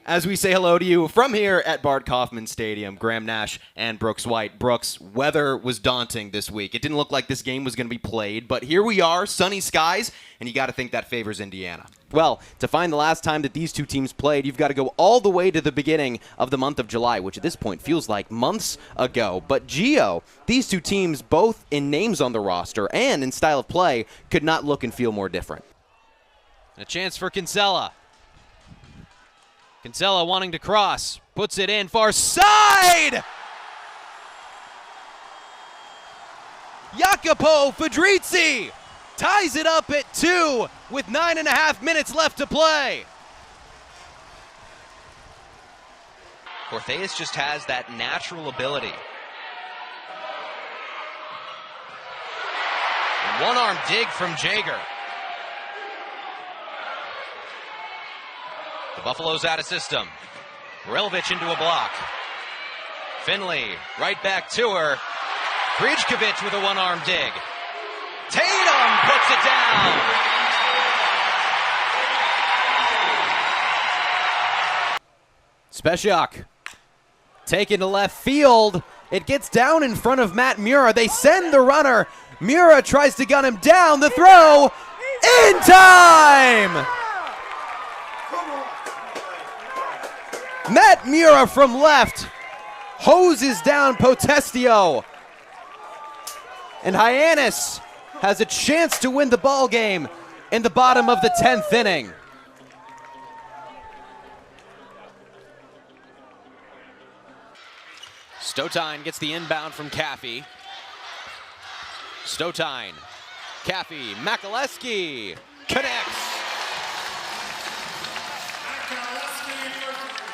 As we say hello to you from here at Bart Kaufman Stadium, Graham Nash and Brooks White. Brooks, weather was daunting this week. It didn't look like this game was going to be played, but here we are, sunny skies, and you got to think that favors Indiana. Well, to find the last time that these two teams played, you've got to go all the way to the beginning of the month of July, which at this point feels like months ago. But Gio, these two teams, both in names on the roster and in style of play, could not look and feel more different. A chance for Kinsella. Kinsella wanting to cross, puts it in far side! Jacopo Fedrizzi ties it up at 2 with 9.5 minutes left to play. Cortez just has that natural ability. One-arm dig from Jaeger. The Buffaloes out of system. Relevich into a block. Finley right back to her. Brijkovic with a one-arm dig. Tatum puts it down. Speciak taken to left field. It gets down in front of Matt Mura. They send the runner. Mura tries to gun him down. The throw in time. Matt Mura from left hoses down Potestio. And Hyannis has a chance to win the ball game in the bottom of the 10th inning. Stotine gets the inbound from Caffey. Stotine, Caffey, Makaleski connects.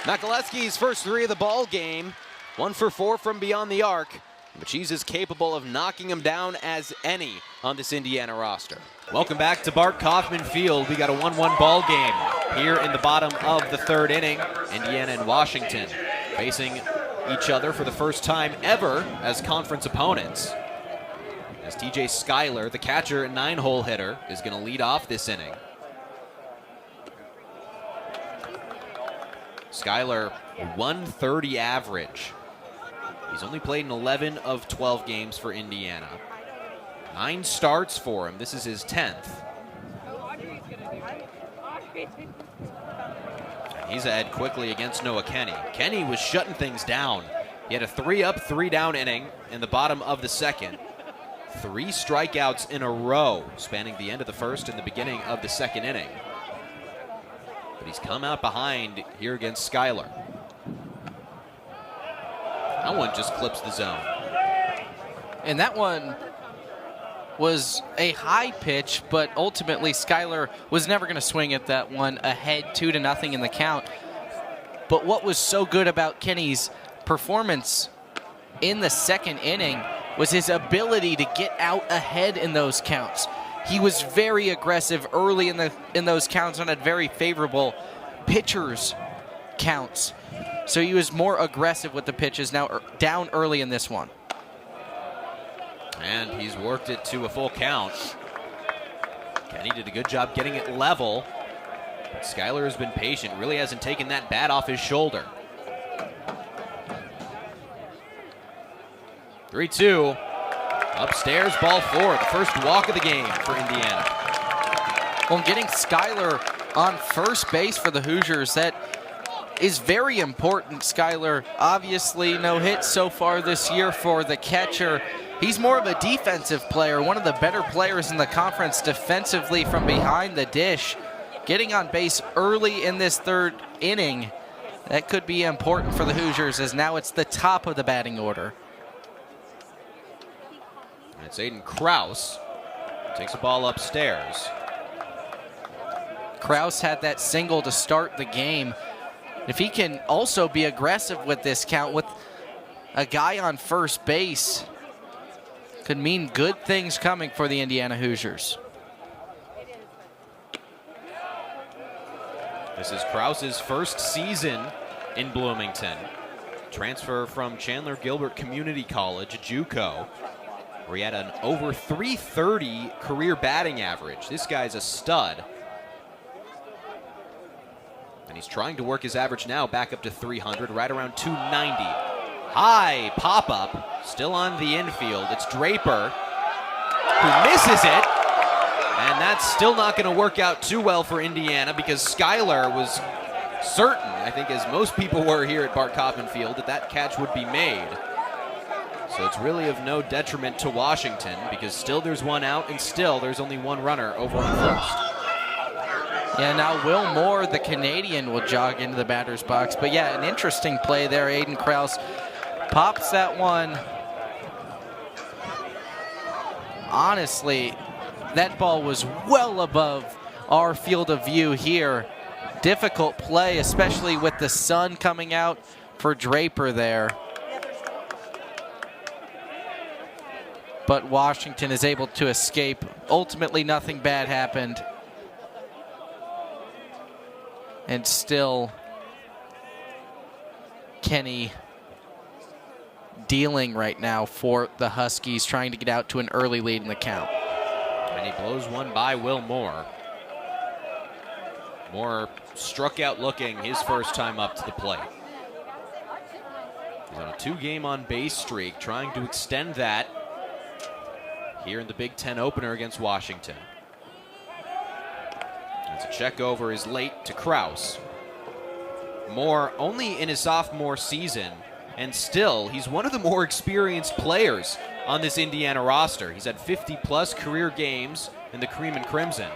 Makaleski's first 3 of the ball game, 1 for 4 from beyond the arc, but she's as capable of knocking him down as any on this Indiana roster. Welcome back to Bart Kaufman Field. We got a 1-1 ball game here in the bottom of the 3rd inning. Indiana and Washington facing each other for the first time ever as conference opponents. As TJ Schuyler, the catcher and 9-hole hitter, is going to lead off this inning. Schuyler, 130 average. He's only played in 11 of 12 games for Indiana. 9 starts for him. This is his 10th. And he's ahead quickly against Noah Kenny. Kenny was shutting things down. He had a 3-up, 3-down inning in the bottom of the 2nd. 3 strikeouts in a row, spanning the end of the 1st and the beginning of the 2nd inning. But he's come out behind here against Schuyler. That one just clips the zone. And that one was a high pitch, but ultimately Schuyler was never going to swing at that one, ahead 2-0 in the count. But what was so good about Kenny's performance in the 2nd inning was his ability to get out ahead in those counts. He was very aggressive early in those counts and had very favorable pitchers counts. So he was more aggressive with the pitches, now down early in this one. And he's worked it to a full count. Kenny did a good job getting it level. But Schuyler has been patient, really hasn't taken that bat off his shoulder. 3-2. Upstairs, ball 4, the first walk of the game for Indiana. Well, getting Schuyler on first base for the Hoosiers, that is very important. Schuyler, obviously no hits so far this year for the catcher. He's more of a defensive player, one of the better players in the conference defensively from behind the dish. Getting on base early in this 3rd inning, that could be important for the Hoosiers, as now it's the top of the batting order. And it's Aiden Krause. Takes the ball upstairs. Krause had that single to start the game. If he can also be aggressive with this count with a guy on first base, could mean good things coming for the Indiana Hoosiers. This is Krause's first season in Bloomington. Transfer from Chandler Gilbert Community College, JUCO, where he had an over .330 career batting average. This guy's a stud. And he's trying to work his average now back up to 300, right around 290. High pop-up, still on the infield. It's Draper who misses it. And that's still not going to work out too well for Indiana because Schuyler was certain, I think as most people were here at Bart Kaufman Field, that that catch would be made. So it's really of no detriment to Washington because still there's one out and still there's only one runner over on first. Yeah, now Will Moore, the Canadian, will jog into the batter's box. But yeah, an interesting play there. Aiden Krause pops that one. Honestly, that ball was well above our field of view here. Difficult play, especially with the sun coming out for Draper there. But Washington is able to escape. Ultimately, nothing bad happened. And still, Kenny dealing right now for the Huskies, trying to get out to an early lead in the count. And he blows one by Will Moore. Moore struck out looking his first time up to the plate. He's on a 2-game on-base streak, trying to extend that here in the Big Ten opener against Washington. As a check over is late to Krause. Moore only in his sophomore season, and still he's one of the more experienced players on this Indiana roster. He's had 50-plus career games in the Cream and Crimson.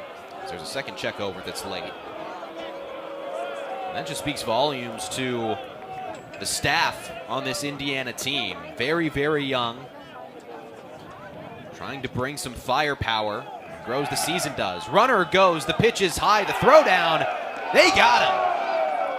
So there's a second check over that's late. And that just speaks volumes to the staff on this Indiana team. Very, very young. Trying to bring some firepower. Grows the season does. Runner goes. The pitch is high. The throw down. They got him.